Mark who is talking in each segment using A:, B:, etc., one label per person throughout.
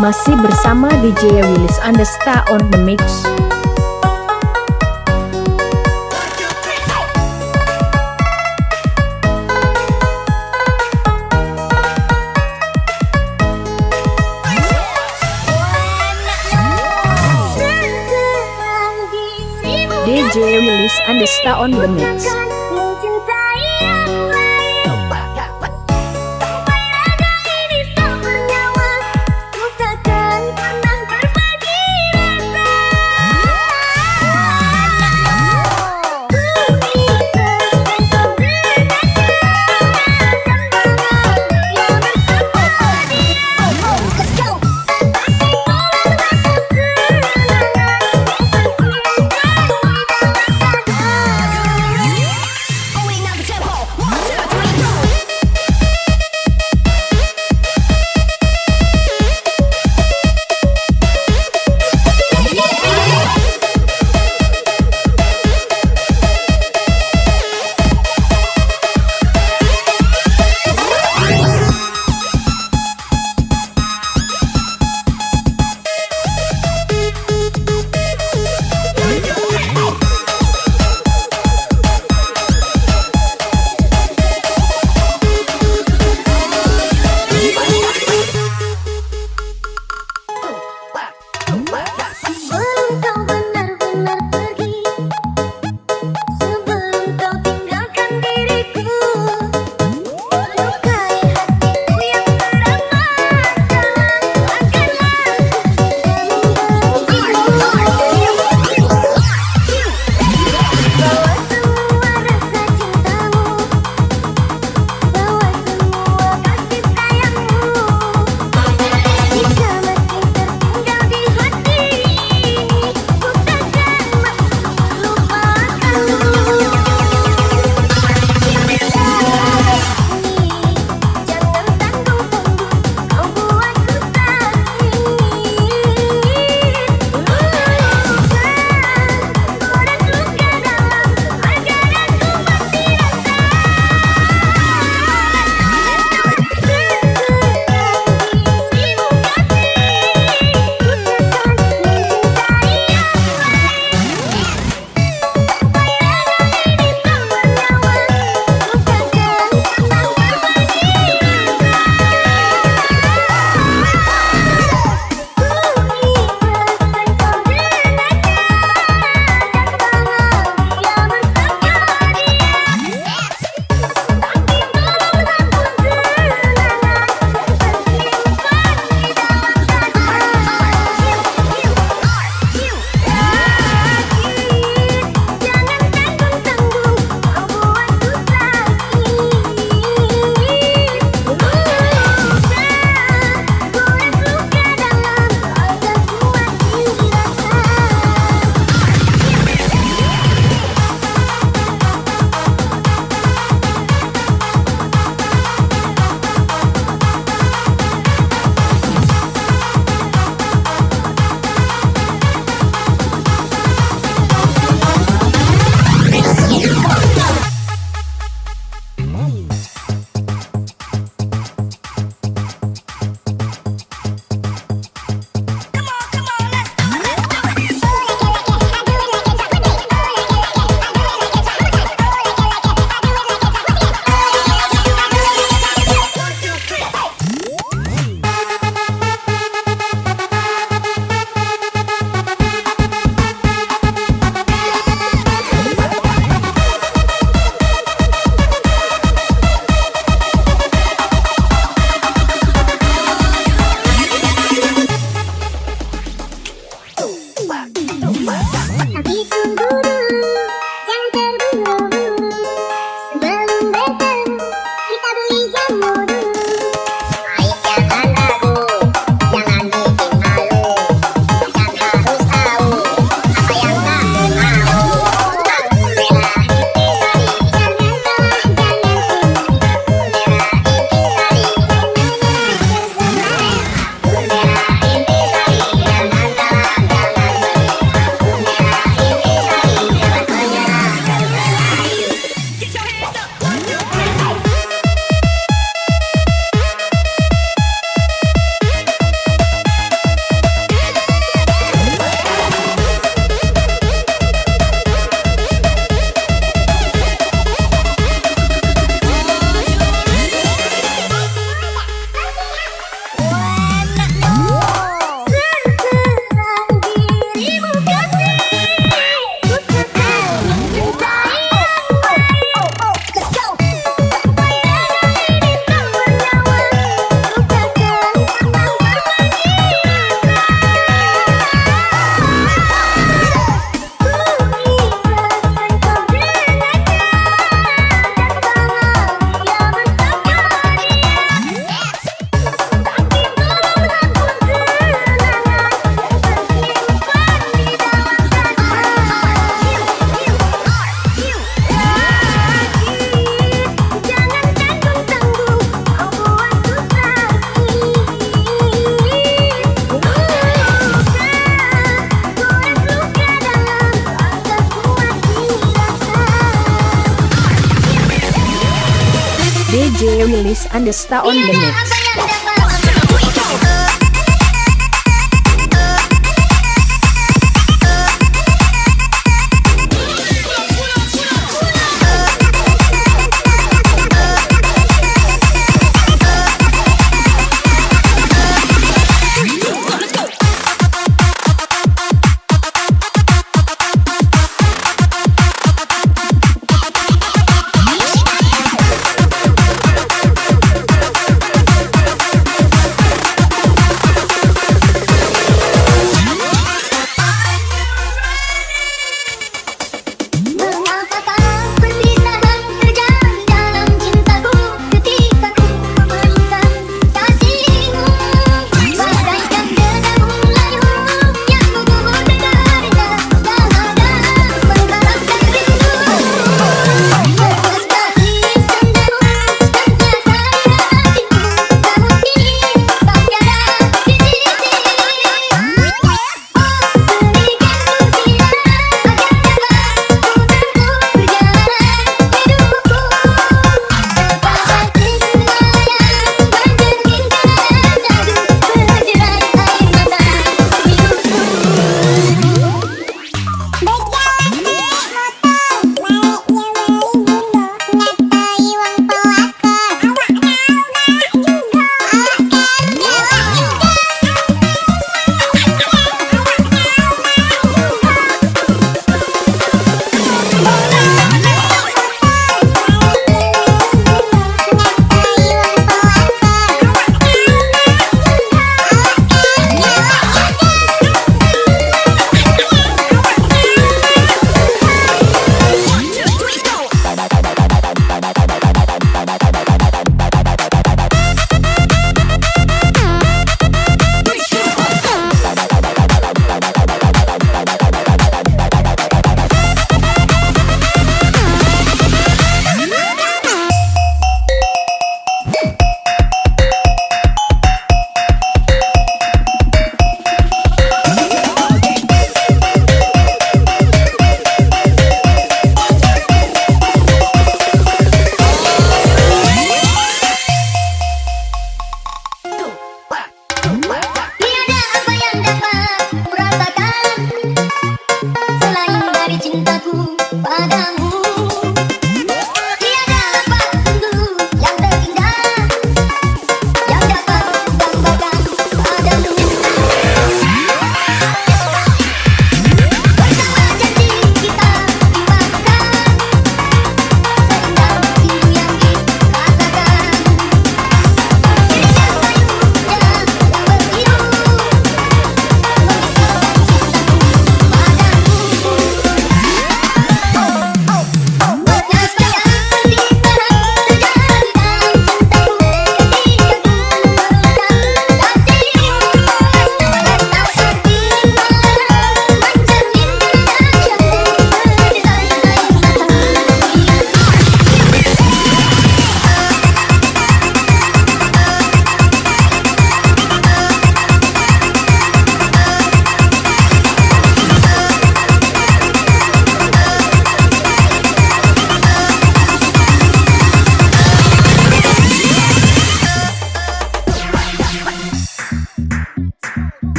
A: Masih bersama DJ Willis Andesta on the mix. DJ Willis Andesta on the mix. DJ Willis Andesta on the mix.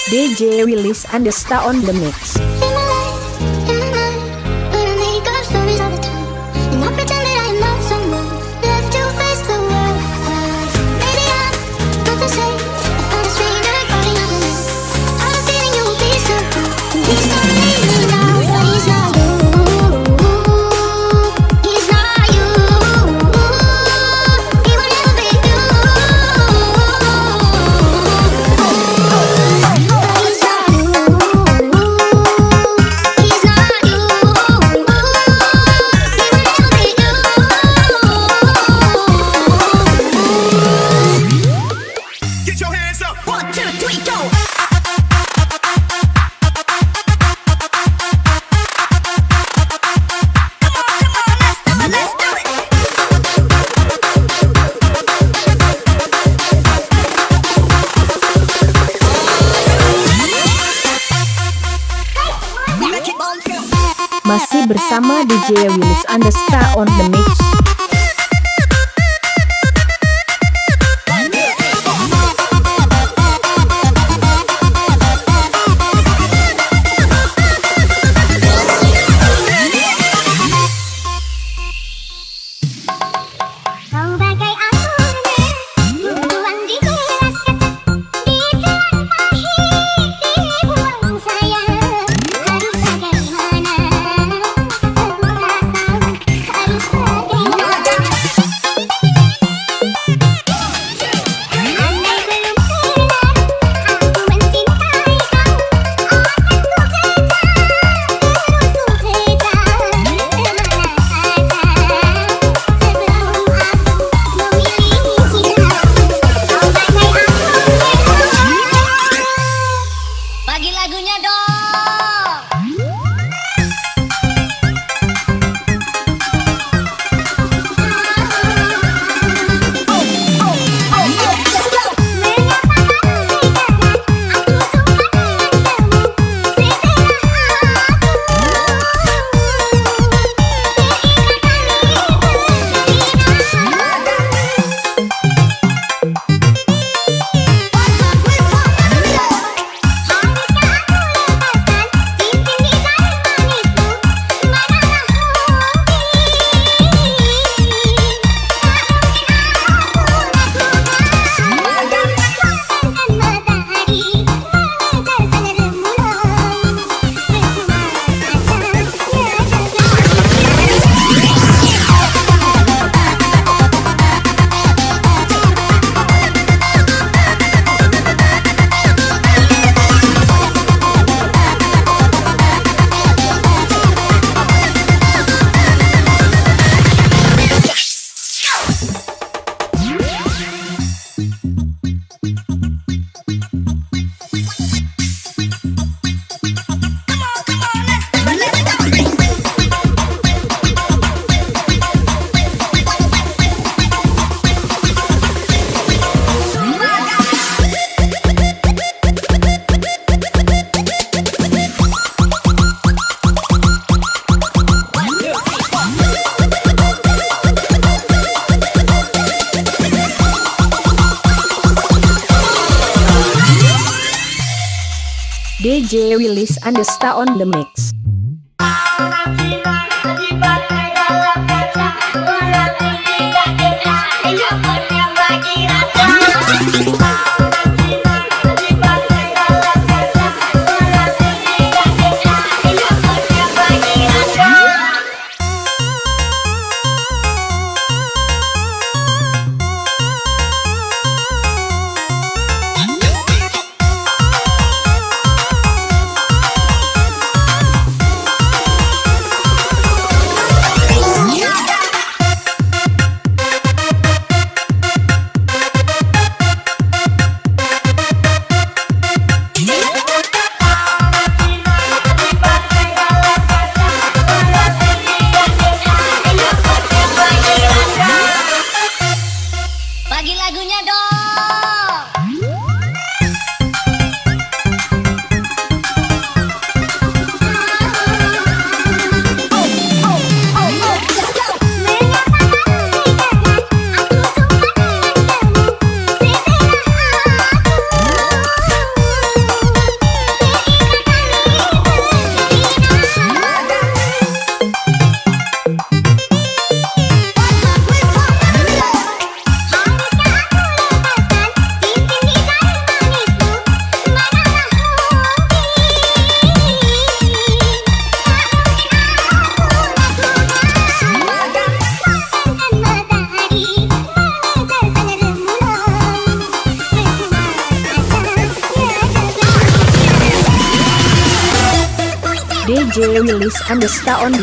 A: DJ Willis Andesta on the mix.
B: It's
A: bersama DJ Willis on the mix. DJ Willis on the mix. DJ Willis on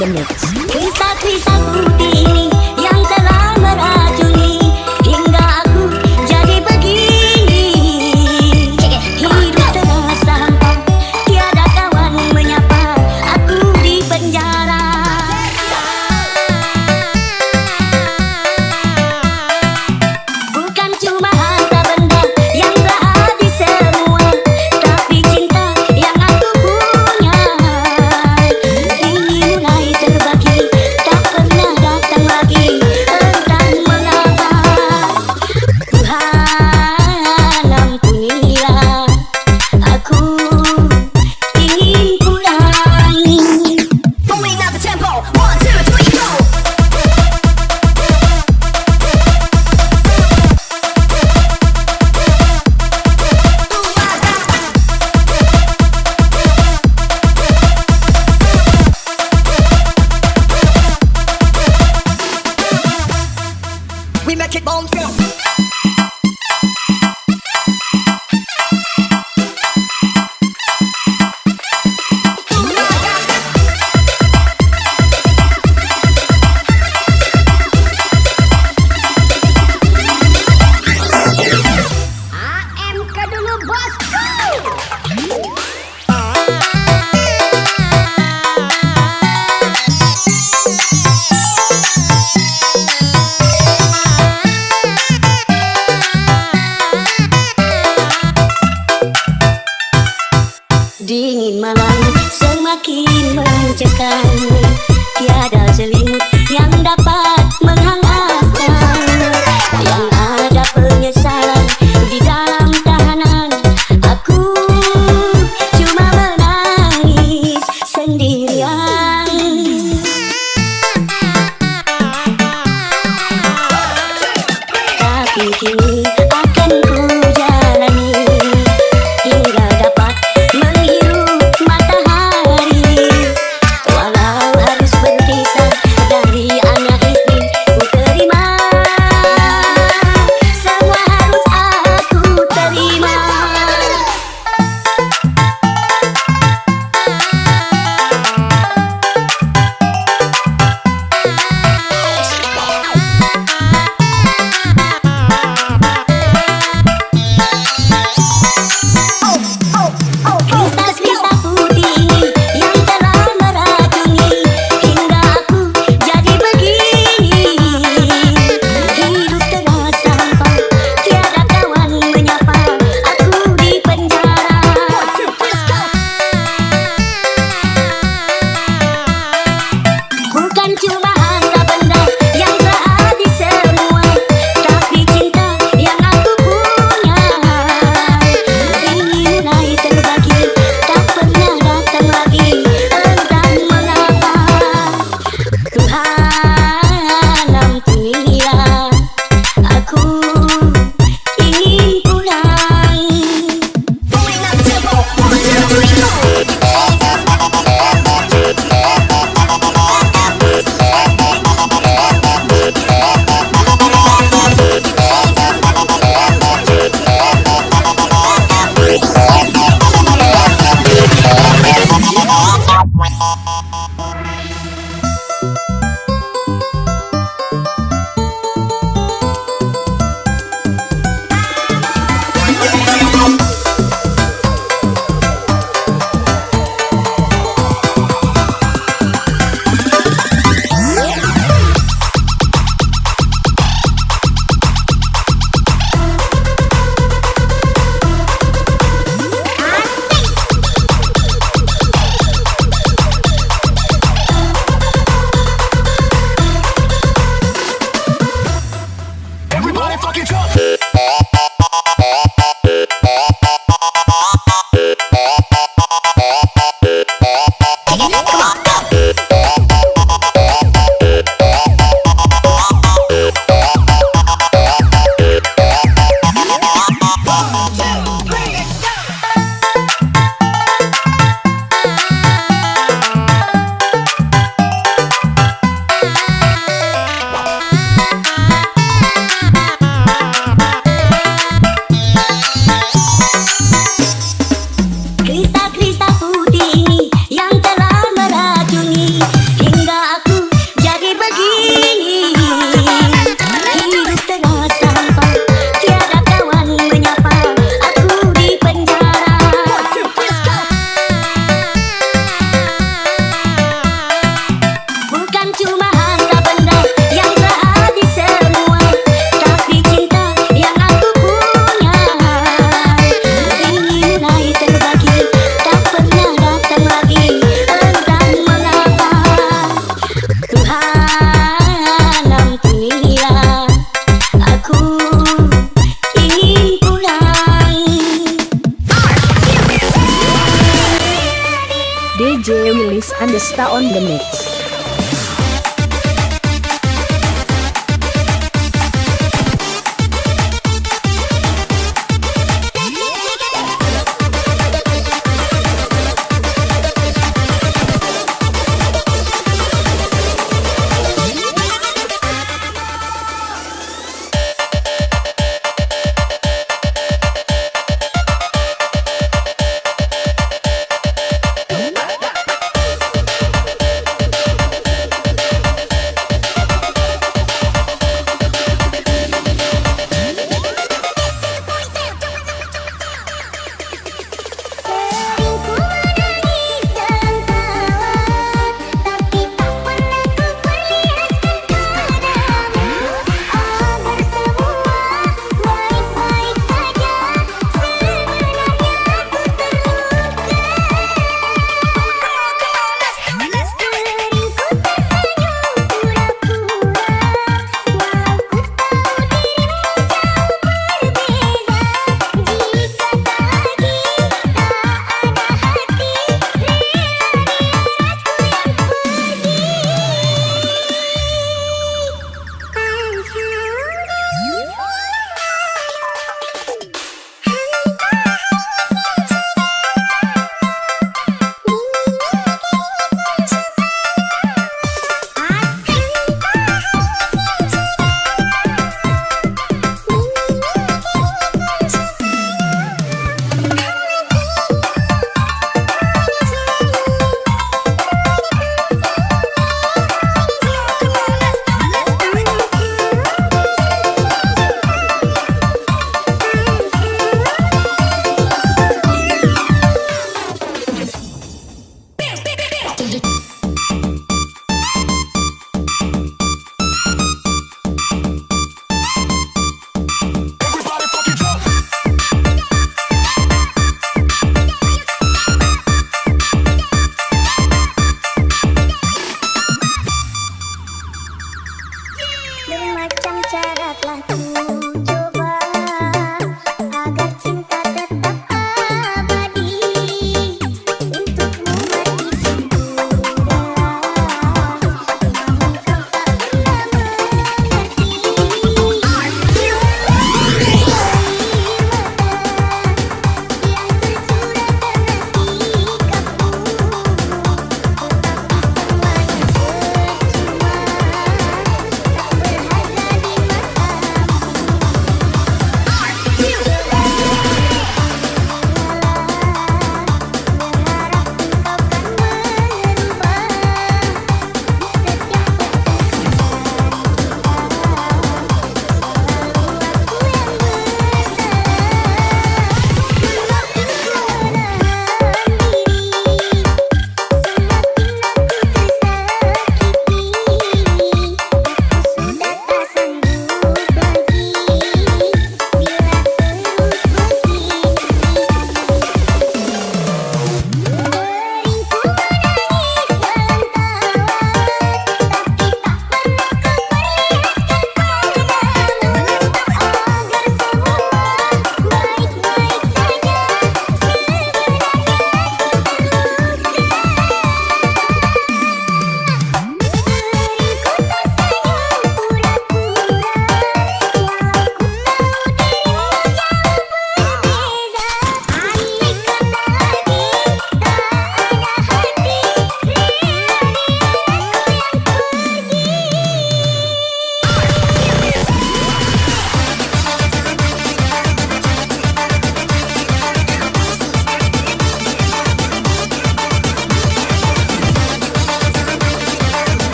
A: the mix.
B: Kisah-kisah putih ini yang telah meracuni hingga aku jadi begini. Hidup terasa hampa, tiada kawan menyapa aku di penjara. Bukan cuma harta benda yang telah habis semua, tapi cinta yang aku punya ini mulai terbagi. ini akan ku jalani hingga dapat menghirup matahari. Walau harus berpisah dari anak istri, ku terima. Semua harus aku terima. Kristal-kristal putih yang telah meracuni hingga aku jadi begini. Hidup terasa hampa, tiada kawan menyapa, aku di penjara. Bukan cuma harta benda yang telah habis semua, tapi cinta yang aku punya ini mulai terbagi, tak pernah datang lagi. Entah mengapa Tuhan ampunilah, aku ingin pulang. Kristal-kristal putih ini yang telah meracuni hingga aku jadi begini. Hidup terasa hampa, tiada kawan menyapa, aku di penjara. Bukan cuma harta benda yang telah habis semua, tapi cinta yang aku punya ini mulai terbagi, tak pernah datang lagi. Entah mengapa Tuhan ampunilah, aku ingin pulang.
A: DJ Willis Andesta on the mix.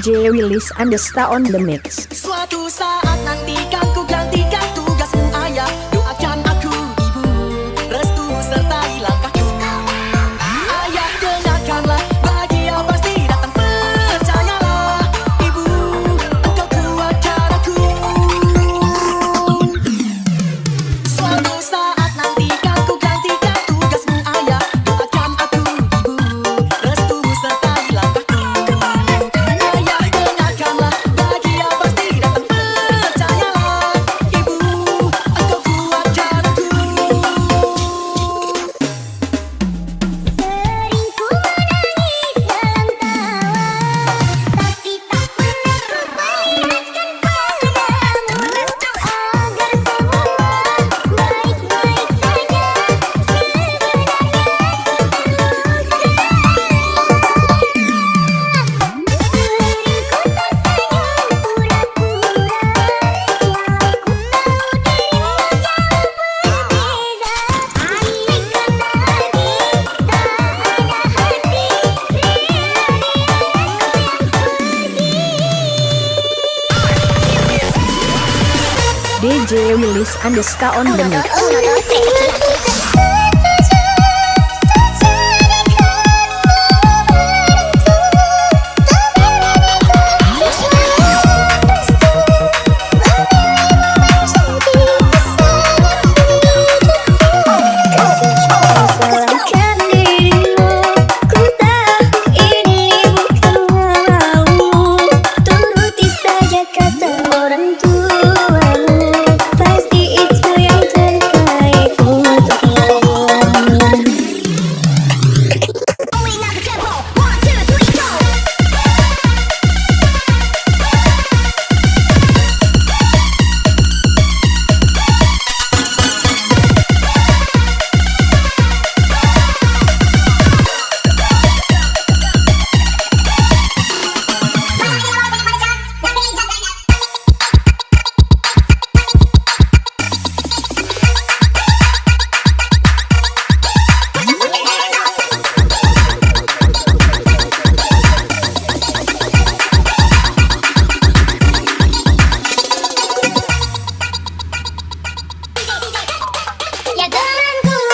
A: DJ Willis Andesta on the mix.
C: Suatu saat nanti kan ku gantikan tugasmu ayah. Doakan aku ibu, restu sertai langkahku. Ayah dengarkanlah, bahagia pasti datang, percayalah. Ibu, engkau kuatkan aku. Suatu saat nanti kan ku gantikan tugasmu ayah. Doakan aku ibu, restu sertai langkahku. Ayah dengarkanlah, bahagia pasti datang, percayalah. Ibu, engkau kuatkan aku.
B: Sering ku menangis dalam tawa, tapi tak pernah ku peringatkan padamu agar semua baik-baik saja.
A: DJ Willis Andesta on the mix.
B: Salahkan dirimu, ku tahu ini bukan maumu. Turuti saja kata orang tuamu, pasti itu yang terbaik untukmu.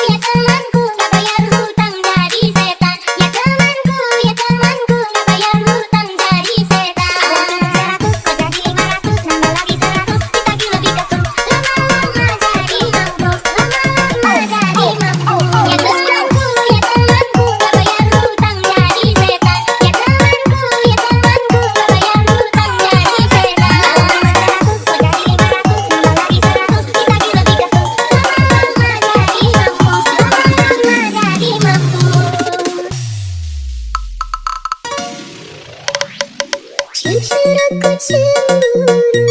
B: Ya temanku, gak bayar hutang jadi setan. Ya temanku, gak bayar hutang jadi setan. Awal pinjam 100, kau jadi 500, nambah lagi 100, ditagih lebih kasur. Lama-lama jadi mampus, lama-lama jadi mampus. Ya temanku, gak bayar hutang jadi setan. Ya temanku, gak bayar hutang jadi setan. Awal pinjam 100, kau jadi 500, nambah lagi 100, ditagih lebih kasur. Lama-lama jadi mampus, lama-lama jadi mampus. Jujur aku cemburu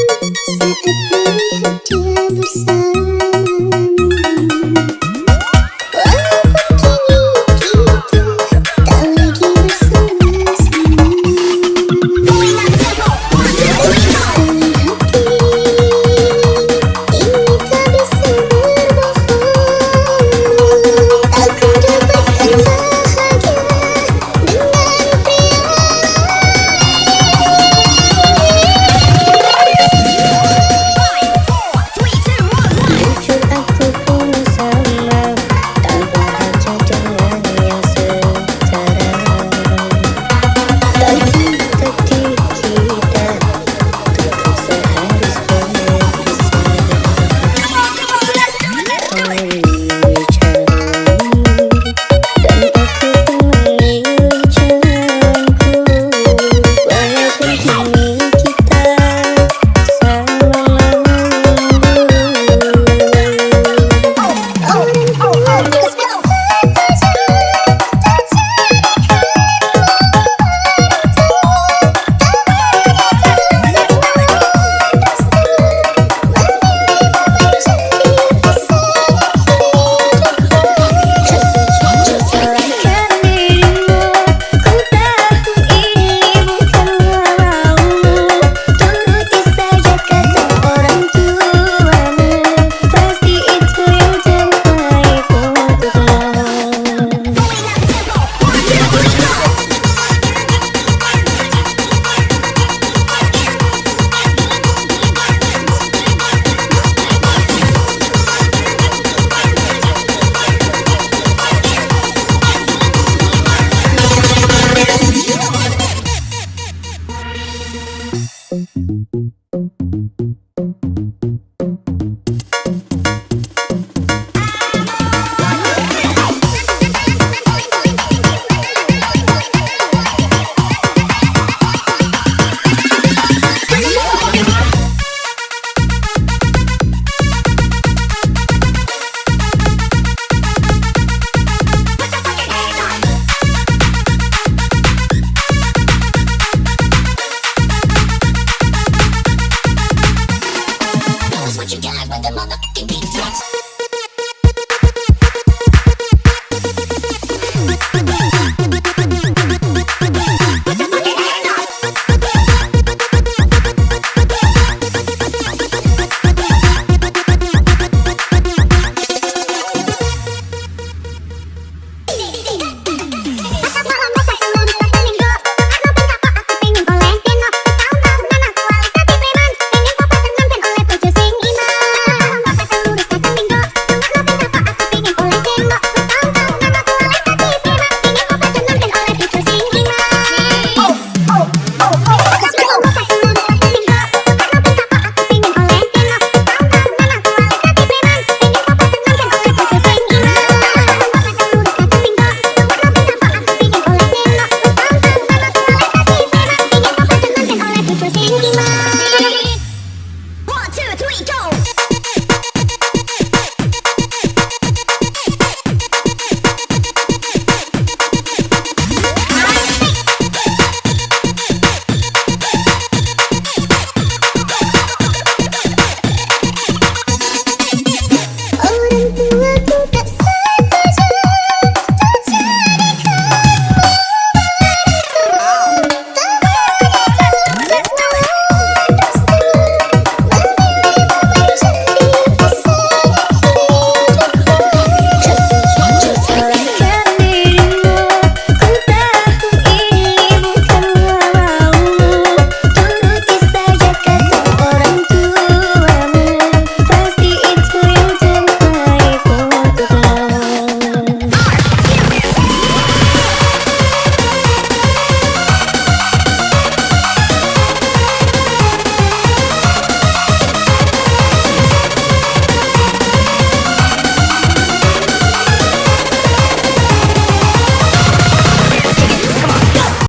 B: saat melihat dia bersama